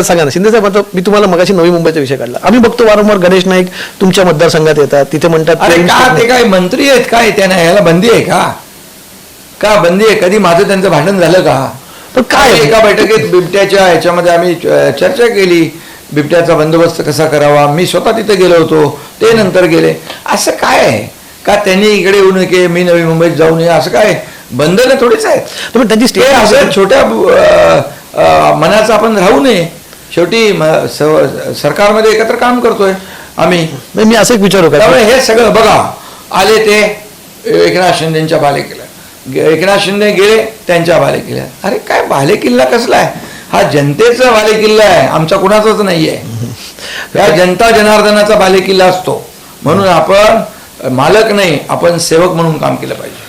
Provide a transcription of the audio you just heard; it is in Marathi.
सांगा ना शिंदे साहेब, आता मी तुम्हाला मगाशी नवी मुंबईचा विषय काढला. आम्ही बघतो वारंवार गणेश नाईक तुमच्या मतदारसंघात येतात, तिथे म्हणतात अरे का ते काय मंत्री आहेत काय, त्यांना याला बंदी आहे का बंदी आहे? कधी माझं त्यांचं भांडण झालं का? पण काय एका बैठकीत बिबट्याच्या ह्याच्यामध्ये आम्ही चर्चा केली, बिबट्याचा बंदोबस्त कसा करावा. मी स्वतः तिथे गेलो होतो, ते नंतर गेले. असं काय आहे का त्यांनी इकडे येऊ नये, मी नवी मुंबईत जाऊ नये, असं काय बंधनं थोडीच आहेत. तुम्ही त्यांची ते असं छोट्या मनाचं आपण राहू नये. शेवटी सरकारमध्ये एकत्र काम करतोय आम्ही. मी असं एक विचारू का, त्यामुळे हे सगळं बघा, आले ते एकनाथ शिंदेच्या बालेकिल्ला, एकनाथ शिंदे गेले त्यांच्या बालेकिल्ला. अरे काय बालेकिल्ला कसला आहे? हा जनतेचा बालेकिल्ला आहे, आमचा कुणाचाच नाही आहे. या जनता जनार्दनाचा बालेकिल्ला असतो. म्हणून आपण मालक नाही, आपण सेवक म्हणून काम केलं पाहिजे.